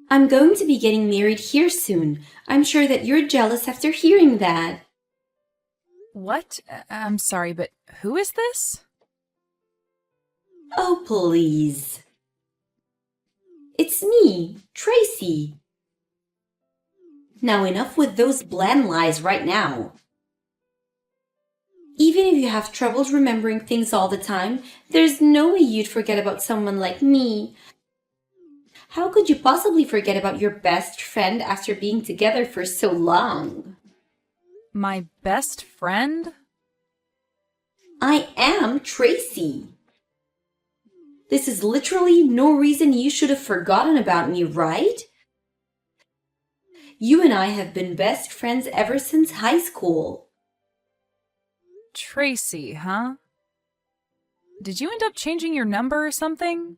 I'm going to be getting married here soon. I'm sure that you're jealous after hearing that. What? I'm sorry, but who is this? Oh, please. It's me, Tracy. Now enough with those bland lies right now. Even if you have troubles remembering things all the time, there's no way you'd forget about someone like me. How could you possibly forget about your best friend after being together for so long? My best friend? I am Tracy. This is literally no reason you should have forgotten about me, right? You and I have been best friends ever since high school. Tracy, huh? Did you end up changing your number or something?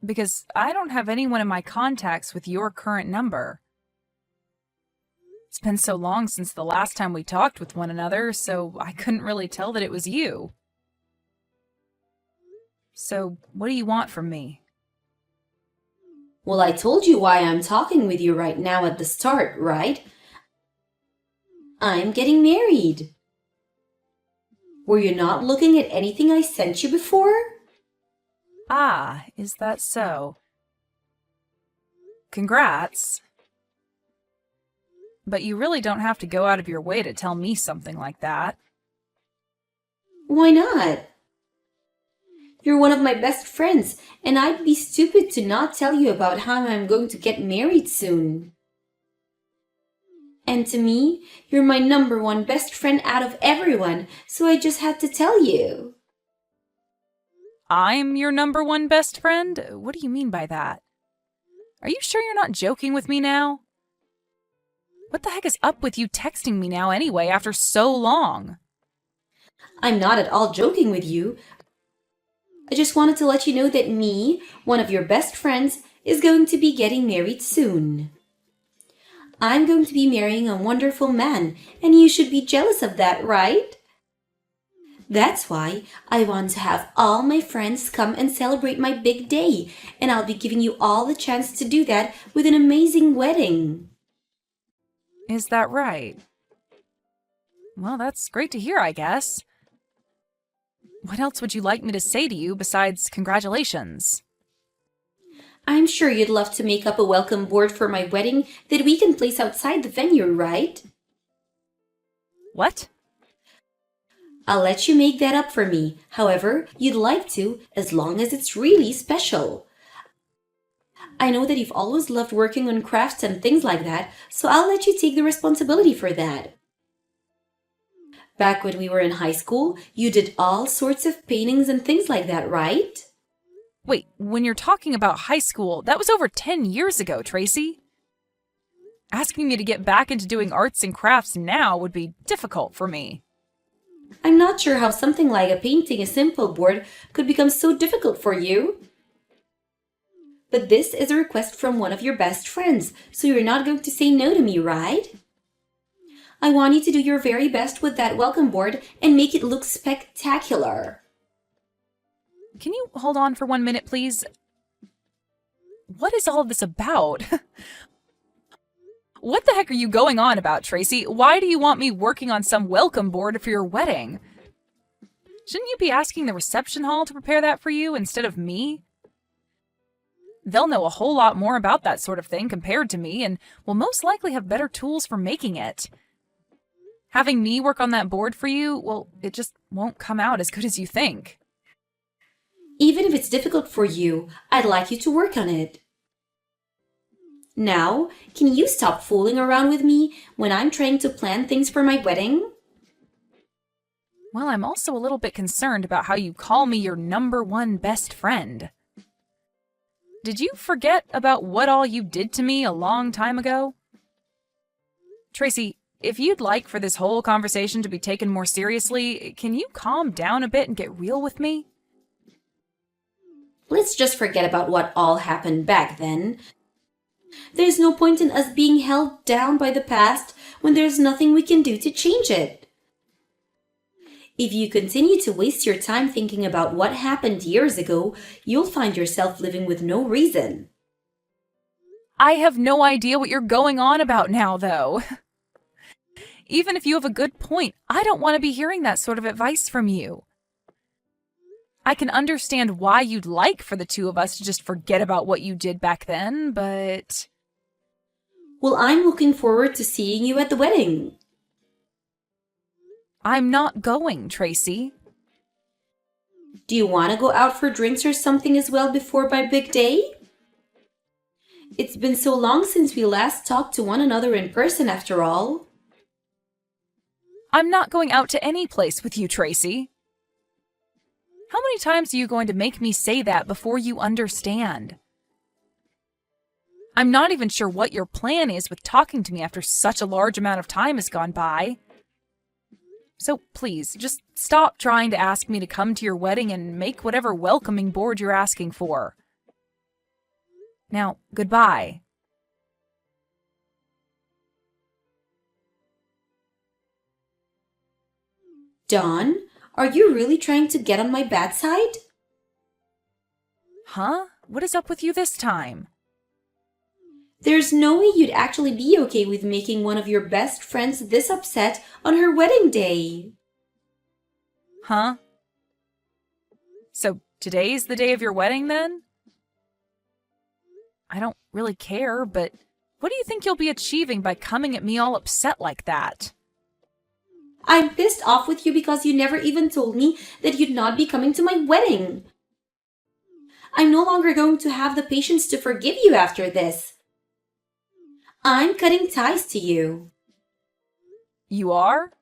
Because I don't have anyone in my contacts with your current number. It's been so long since the last time we talked with one another, so I couldn't really tell that it was you. So, what do you want from me? Well, I told you why I'm talking with you right now at the start, right? I'm getting married. Were you not looking at anything I sent you before? Ah, is that so? Congrats. But you really don't have to go out of your way to tell me something like that. Why not? You're one of my best friends, and I'd be stupid to not tell you about how I'm going to get married soon. And to me, you're my number one best friend out of everyone, so I just had to tell you. I'm your number one best friend? What do you mean by that? Are you sure you're not joking with me now? What the heck is up with you texting me now anyway after so long? I'm not at all joking with you. I just wanted to let you know that me, one of your best friends, is going to be getting married soon. I'm going to be marrying a wonderful man, and you should be jealous of that, right? That's why I want to have all my friends come and celebrate my big day, and I'll be giving you all the chance to do that with an amazing wedding. Is that right? Well, that's great to hear, I guess. What else would you like me to say to you besides congratulations? I'm sure you'd love to make up a welcome board for my wedding that we can place outside the venue, right? What? I'll let you make that up for me, however you'd like to, as long as it's really special. I know that you've always loved working on crafts and things like that, so I'll let you take the responsibility for that. Back when we were in high school, you did all sorts of paintings and things like that, right? Wait, when you're talking about high school, that was over 10 years ago, Tracy. Asking me to get back into doing arts and crafts now would be difficult for me. I'm not sure how something like a painting a simple board could become so difficult for you. But this is a request from one of your best friends, so you're not going to say no to me, right? I want you to do your very best with that welcome board and make it look spectacular. Can you hold on for 1 minute, please? What is all of this about? What the heck are you going on about, Tracy? Why do you want me working on some welcome board for your wedding? Shouldn't you be asking the reception hall to prepare that for you instead of me? They'll know a whole lot more about that sort of thing compared to me and will most likely have better tools for making it. Having me work on that board for you, well, it just won't come out as good as you think. Even if it's difficult for you, I'd like you to work on it. Now, can you stop fooling around with me when I'm trying to plan things for my wedding? Well, I'm also a little bit concerned about how you call me your number one best friend. Did you forget about what all you did to me a long time ago? Tracy, if you'd like for this whole conversation to be taken more seriously, can you calm down a bit and get real with me? Let's just forget about what all happened back then. There's no point in us being held down by the past when there's nothing we can do to change it. If you continue to waste your time thinking about what happened years ago, you'll find yourself living with no reason. I have no idea what you're going on about now, though. Even if you have a good point, I don't want to be hearing that sort of advice from you. I can understand why you'd like for the two of us to just forget about what you did back then, but... Well, I'm looking forward to seeing you at the wedding. I'm not going, Tracy. Do you want to go out for drinks or something as well before my big day? It's been so long since we last talked to one another in person, after all. I'm not going out to any place with you, Tracy. How many times are you going to make me say that before you understand? I'm not even sure what your plan is with talking to me after such a large amount of time has gone by. So please, just stop trying to ask me to come to your wedding and make whatever welcoming board you're asking for. Now, goodbye. Dawn, are you really trying to get on my bad side? Huh? What is up with you this time? There's no way you'd actually be okay with making one of your best friends this upset on her wedding day. Huh? So today's the day of your wedding, then? I don't really care, but what do you think you'll be achieving by coming at me all upset like that? I'm pissed off with you because you never even told me that you'd not be coming to my wedding. I'm no longer going to have the patience to forgive you after this. I'm cutting ties to you. You are?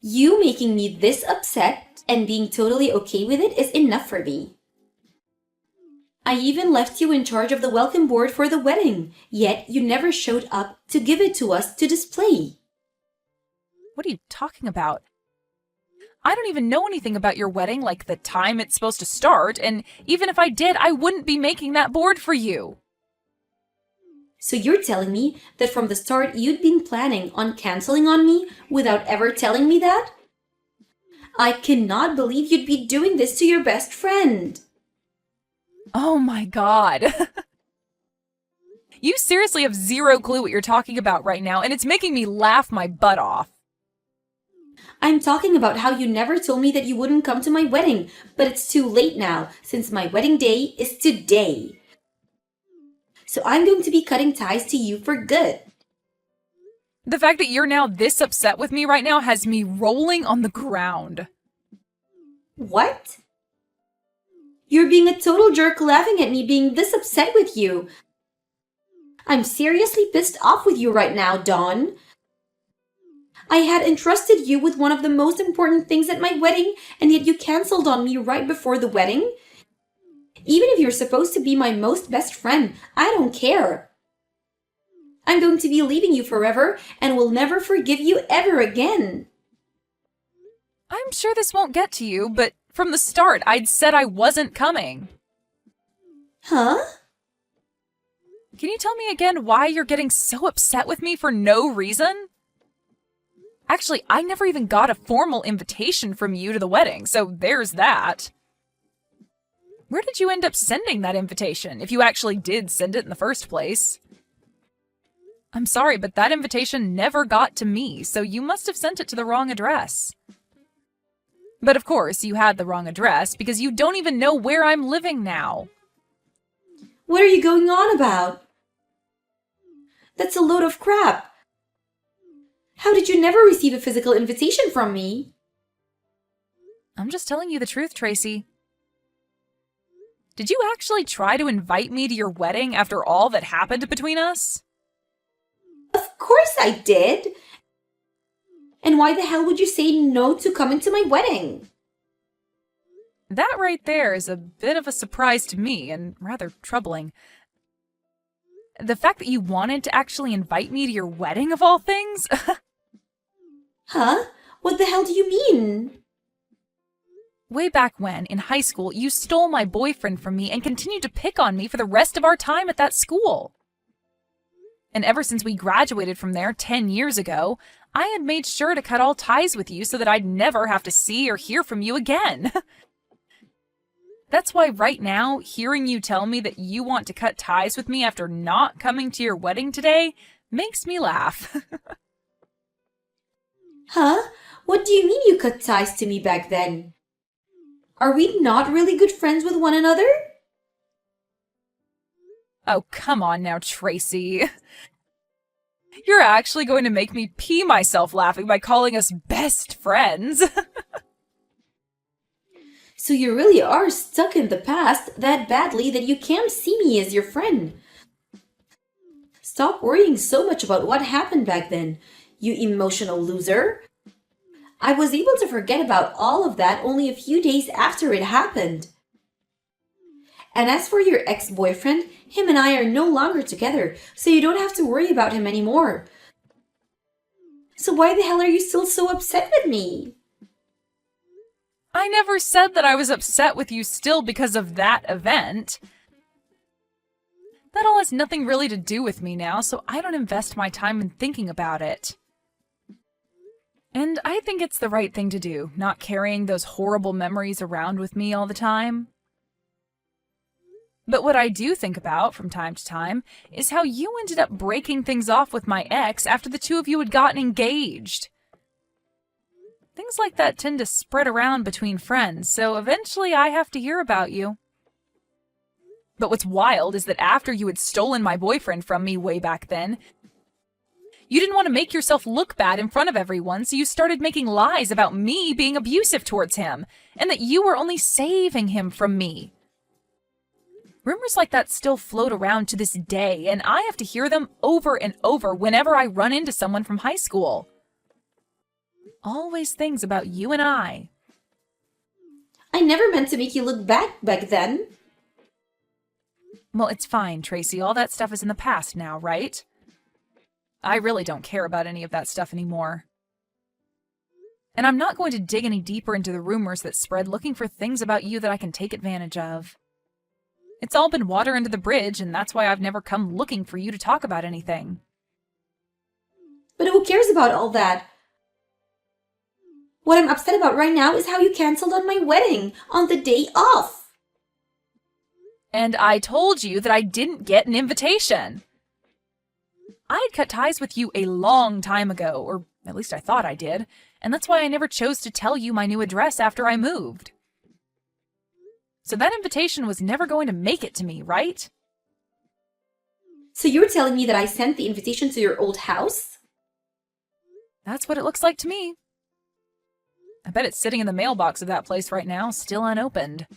You making me this upset and being totally okay with it is enough for me. I even left you in charge of the welcome board for the wedding, yet you never showed up to give it to us to display. What are you talking about? I don't even know anything about your wedding, like the time it's supposed to start, and even if I did, I wouldn't be making that board for you. So you're telling me that from the start you'd been planning on canceling on me without ever telling me that? I cannot believe you'd be doing this to your best friend. Oh my god. You seriously have zero clue what you're talking about right now, and it's making me laugh my butt off. I'm talking about how you never told me that you wouldn't come to my wedding, but it's too late now, since my wedding day is today. So I'm going to be cutting ties to you for good. The fact that you're now this upset with me right now has me rolling on the ground. What? You're being a total jerk laughing at me being this upset with you. I'm seriously pissed off with you right now, Dawn. I had entrusted you with one of the most important things at my wedding, and yet you canceled on me right before the wedding. Even if you're supposed to be my most best friend, I don't care. I'm going to be leaving you forever and will never forgive you ever again. I'm sure this won't get to you, but from the start, I'd said I wasn't coming. Huh? Can you tell me again why you're getting so upset with me for no reason? Actually, I never even got a formal invitation from you to the wedding, so there's that. Where did you end up sending that invitation, if you actually did send it in the first place? I'm sorry, but that invitation never got to me, so you must have sent it to the wrong address. But of course, you had the wrong address because you don't even know where I'm living now. What are you going on about? That's a load of crap. How did you never receive a physical invitation from me? I'm just telling you the truth, Tracy. Did you actually try to invite me to your wedding after all that happened between us? Of course I did. And why the hell would you say no to coming to my wedding? That right there is a bit of a surprise to me and rather troubling. The fact that you wanted to actually invite me to your wedding of all things? Huh? What the hell do you mean? Way back when, in high school, you stole my boyfriend from me and continued to pick on me for the rest of our time at that school. And ever since we graduated from there 10 years ago, I had made sure to cut all ties with you so that I'd never have to see or hear from you again. That's why right now, hearing you tell me that you want to cut ties with me after not coming to your wedding today makes me laugh. Huh? What do you mean you cut ties to me back then? Are we not really good friends with one another? Oh, come on now, Tracy. You're actually going to make me pee myself laughing by calling us best friends. So you really are stuck in the past that badly that you can't see me as your friend. Stop worrying so much about what happened back then, you emotional loser. I was able to forget about all of that only a few days after it happened. And as for your ex-boyfriend, him and I are no longer together, so you don't have to worry about him anymore. So why the hell are you still so upset with me? I never said that I was upset with you still because of that event. That all has nothing really to do with me now, so I don't invest my time in thinking about it. And I think it's the right thing to do, not carrying those horrible memories around with me all the time. But what I do think about from time to time is how you ended up breaking things off with my ex after the two of you had gotten engaged. Things like that tend to spread around between friends, so eventually I have to hear about you. But what's wild is that after you had stolen my boyfriend from me way back then, you didn't want to make yourself look bad in front of everyone, so you started making lies about me being abusive towards him, and that you were only saving him from me. Rumors like that still float around to this day, and I have to hear them over and over whenever I run into someone from high school. Always things about you and I. I never meant to make you look bad back then. Well, it's fine, Tracy. All that stuff is in the past now, right? I really don't care about any of that stuff anymore. And I'm not going to dig any deeper into the rumors that spread looking for things about you that I can take advantage of. It's all been water under the bridge, and that's why I've never come looking for you to talk about anything. But who cares about all that? What I'm upset about right now is how you canceled on my wedding on the day off. And I told you that I didn't get an invitation. I had cut ties with you a long time ago, or at least I thought I did, and that's why I never chose to tell you my new address after I moved. So that invitation was never going to make it to me, right? So you're telling me that I sent the invitation to your old house? That's what it looks like to me. I bet it's sitting in the mailbox of that place right now, still unopened.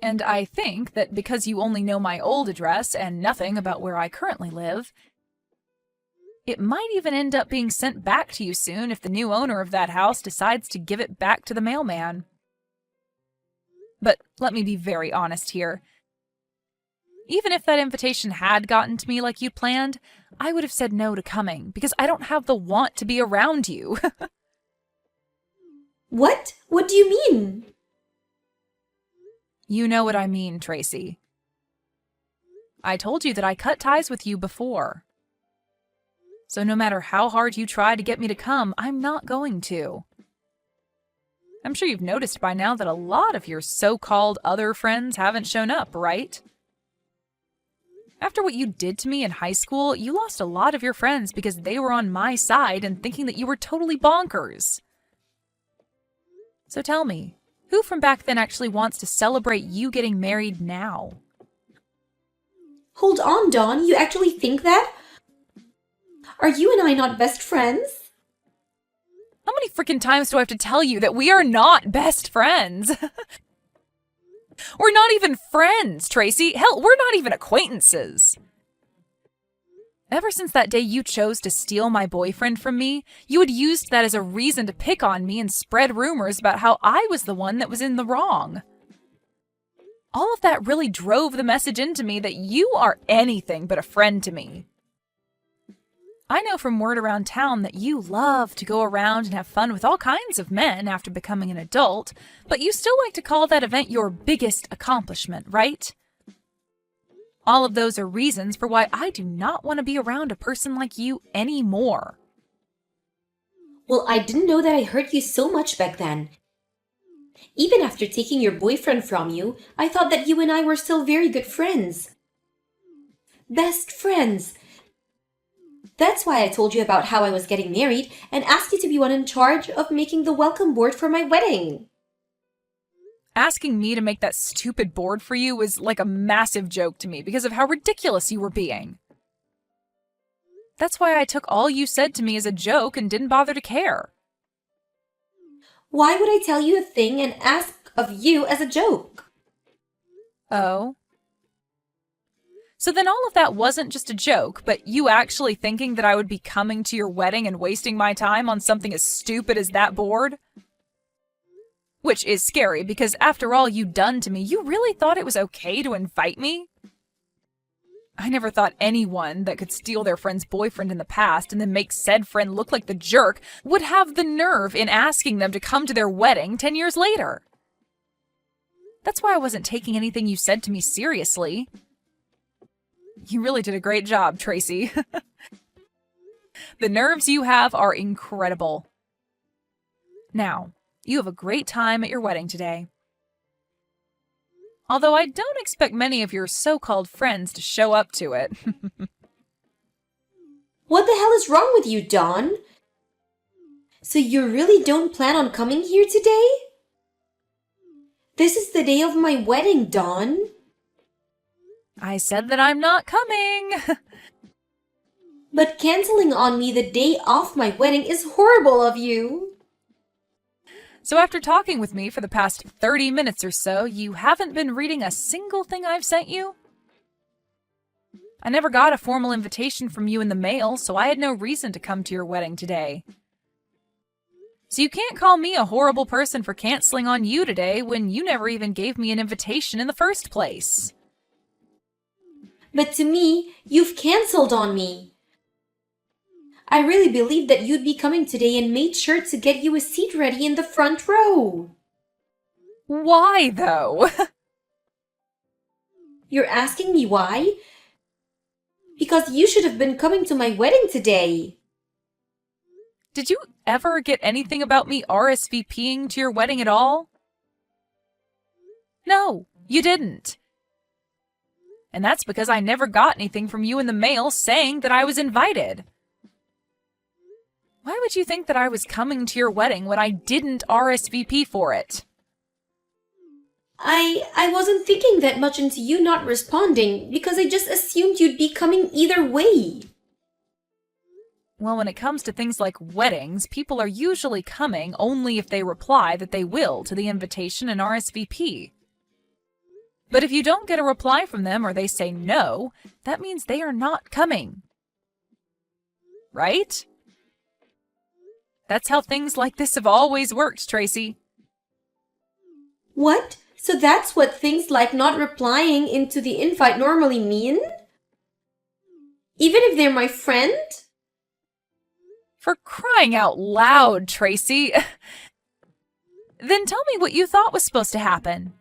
And I think that because you only know my old address and nothing about where I currently live, it might even end up being sent back to you soon if the new owner of that house decides to give it back to the mailman. But let me be very honest here. Even if that invitation had gotten to me like you'd planned, I would have said no to coming because I don't have the want to be around you. What? What do you mean? You know what I mean, Tracy. I told you that I cut ties with you before. So no matter how hard you try to get me to come, I'm not going to. I'm sure you've noticed by now that a lot of your so-called other friends haven't shown up, right? After what you did to me in high school, you lost a lot of your friends because they were on my side and thinking that you were totally bonkers. So tell me, who from back then actually wants to celebrate you getting married now? Hold on, Dawn. You actually think that? Are you and I not best friends? How many freaking times do I have to tell you that we are not best friends? We're not even friends, Tracy. Hell, we're not even acquaintances. Ever since that day you chose to steal my boyfriend from me, you had used that as a reason to pick on me and spread rumors about how I was the one that was in the wrong. All of that really drove the message into me that you are anything but a friend to me. I know from word around town that you love to go around and have fun with all kinds of men after becoming an adult, but you still like to call that event your biggest accomplishment, right? All of those are reasons for why I do not want to be around a person like you anymore. Well, I didn't know that I hurt you so much back then. Even after taking your boyfriend from you, I thought that you and I were still very good friends. Best friends. That's why I told you about how I was getting married and asked you to be one in charge of making the welcome board for my wedding. Asking me to make that stupid board for you was like a massive joke to me because of how ridiculous you were being. That's why I took all you said to me as a joke and didn't bother to care. Why would I tell you a thing and ask of you as a joke? Oh? So then all of that wasn't just a joke, but you actually thinking that I would be coming to your wedding and wasting my time on something as stupid as that board? Which is scary, because after all you'd done to me, you really thought it was okay to invite me? I never thought anyone that could steal their friend's boyfriend in the past and then make said friend look like the jerk would have the nerve in asking them to come to their wedding 10 years later. That's why I wasn't taking anything you said to me seriously. You really did a great job, Tracy. The nerves you have are incredible. Now, you have a great time at your wedding today. Although I don't expect many of your so-called friends to show up to it. What the hell is wrong with you, Dawn? So you really don't plan on coming here today? This is the day of my wedding, Dawn. I said that I'm not coming. But canceling on me the day of my wedding is horrible of you. So after talking with me for the past 30 minutes or so, you haven't been reading a single thing I've sent you? I never got a formal invitation from you in the mail, so I had no reason to come to your wedding today. So you can't call me a horrible person for canceling on you today when you never even gave me an invitation in the first place. But to me, you've canceled on me. I really believed that you'd be coming today and made sure to get you a seat ready in the front row. Why, though? You're asking me why? Because you should have been coming to my wedding today. Did you ever get anything about me RSVPing to your wedding at all? No, you didn't. And that's because I never got anything from you in the mail saying that I was invited. Why would you think that I was coming to your wedding when I didn't RSVP for it? I wasn't thinking that much into you not responding because I just assumed you'd be coming either way. Well, when it comes to things like weddings, people are usually coming only if they reply that they will to the invitation and RSVP. But if you don't get a reply from them or they say no, that means they are not coming. Right? That's how things like this have always worked, Tracy. What? So that's what things like not replying into the invite normally mean? Even if they're my friend? For crying out loud, Tracy. Then tell me what you thought was supposed to happen.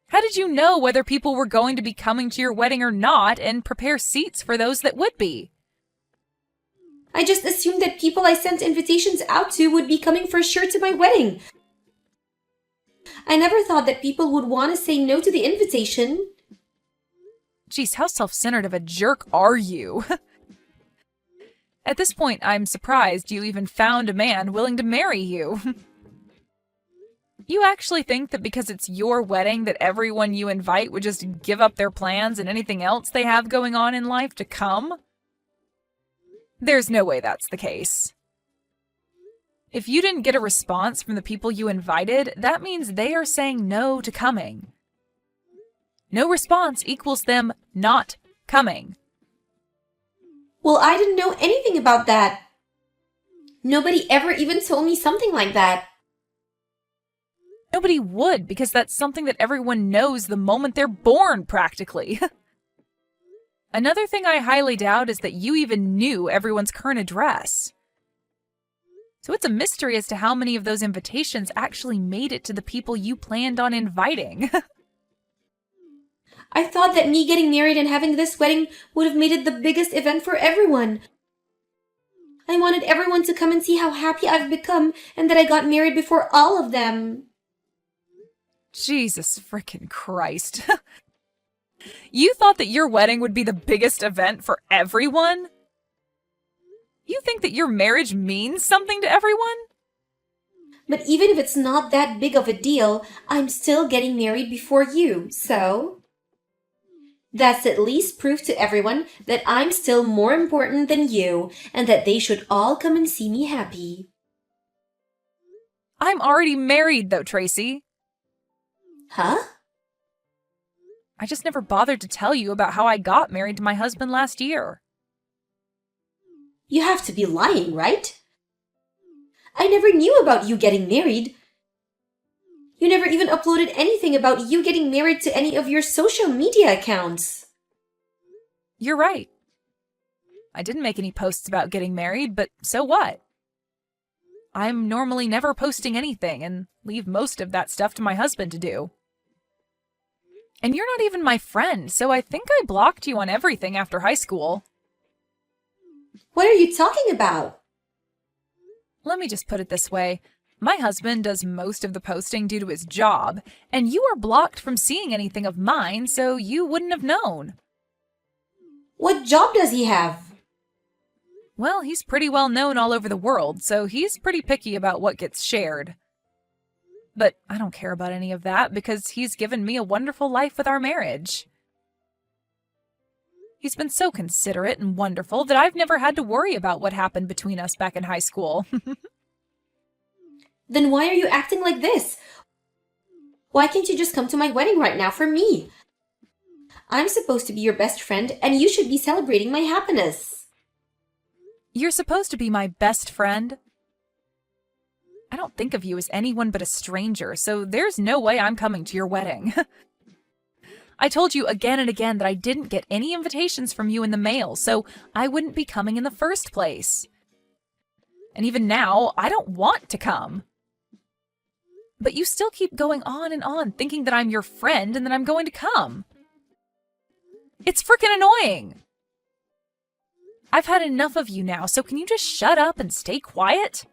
How did you know whether people were going to be coming to your wedding or not and prepare seats for those that would be? I just assumed that people I sent invitations out to would be coming for sure to my wedding. I never thought that people would want to say no to the invitation. Geez, how self-centered of a jerk are you? At this point, I'm surprised you even found a man willing to marry you. You actually think that because it's your wedding that everyone you invite would just give up their plans and anything else they have going on in life to come? There's no way that's the case. If you didn't get a response from the people you invited, that means they are saying no to coming. No response equals them not coming. Well, I didn't know anything about that. Nobody ever even told me something like that. Nobody would, because that's something that everyone knows the moment they're born, practically. Another thing I highly doubt is that you even knew everyone's current address. So it's a mystery as to how many of those invitations actually made it to the people you planned on inviting. I thought that me getting married and having this wedding would have made it the biggest event for everyone. I wanted everyone to come and see how happy I've become and that I got married before all of them. Jesus frickin' Christ. You thought that your wedding would be the biggest event for everyone? You think that your marriage means something to everyone? But even if it's not that big of a deal, I'm still getting married before you, so that's at least proof to everyone that I'm still more important than you and that they should all come and see me happy. I'm already married, though, Tracy. Huh? I just never bothered to tell you about how I got married to my husband last year. You have to be lying, right? I never knew about you getting married. You never even uploaded anything about you getting married to any of your social media accounts. You're right. I didn't make any posts about getting married, but so what? I'm normally never posting anything and leave most of that stuff to my husband to do. And you're not even my friend, so I think I blocked you on everything after high school. What are you talking about? Let me just put it this way. My husband does most of the posting due to his job, and you are blocked from seeing anything of mine, so you wouldn't have known. What job does he have? Well, he's pretty well known all over the world, so he's pretty picky about what gets shared. But I don't care about any of that because he's given me a wonderful life with our marriage. He's been so considerate and wonderful that I've never had to worry about what happened between us back in high school. Then why are you acting like this? Why can't you just come to my wedding right now for me? I'm supposed to be your best friend, and you should be celebrating my happiness. You're supposed to be my best friend. I don't think of you as anyone but a stranger, so there's no way I'm coming to your wedding. I told you again and again that I didn't get any invitations from you in the mail, so I wouldn't be coming in the first place. And even now, I don't want to come. But you still keep going on and on, thinking that I'm your friend and that I'm going to come. It's frickin' annoying. I've had enough of you now, so can you just shut up and stay quiet?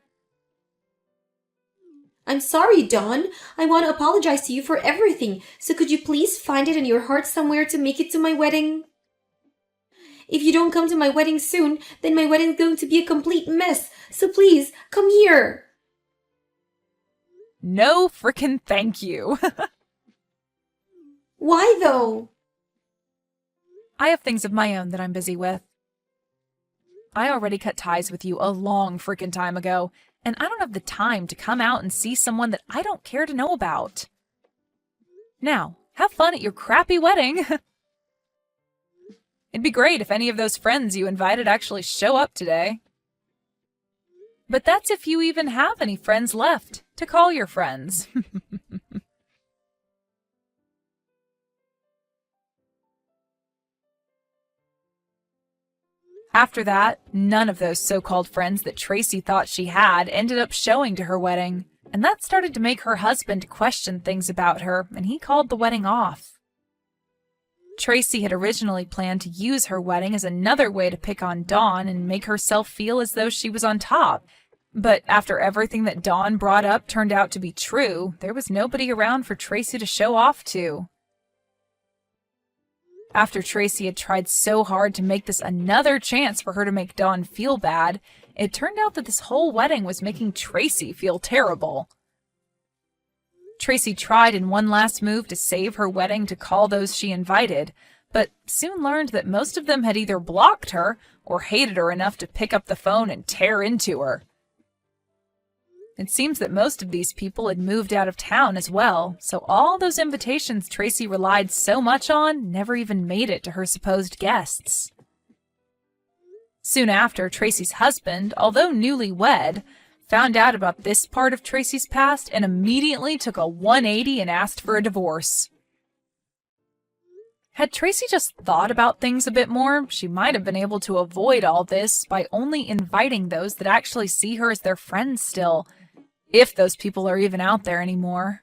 I'm sorry, Dawn. I want to apologize to you for everything, so could you please find it in your heart somewhere to make it to my wedding? If you don't come to my wedding soon, then my wedding's going to be a complete mess, so please, come here. No frickin' thank you. Why, though? I have things of my own that I'm busy with. I already cut ties with you a long frickin' time ago, and I don't have the time to come out and see someone that I don't care to know about. Now, have fun at your crappy wedding. It'd be great if any of those friends you invited actually show up today. But that's if you even have any friends left to call your friends. After that, none of those so-called friends that Tracy thought she had ended up showing to her wedding, and that started to make her husband question things about her, and he called the wedding off. Tracy had originally planned to use her wedding as another way to pick on Dawn and make herself feel as though she was on top, but after everything that Dawn brought up turned out to be true, there was nobody around for Tracy to show off to. After Tracy had tried so hard to make this another chance for her to make Dawn feel bad, it turned out that this whole wedding was making Tracy feel terrible. Tracy tried in one last move to save her wedding to call those she invited, but soon learned that most of them had either blocked her or hated her enough to pick up the phone and tear into her. It seems that most of these people had moved out of town as well, so all those invitations Tracy relied so much on never even made it to her supposed guests. Soon after, Tracy's husband, although newlywed, found out about this part of Tracy's past and immediately took a 180 and asked for a divorce. Had Tracy just thought about things a bit more, she might have been able to avoid all this by only inviting those that actually see her as their friends still, if those people are even out there anymore.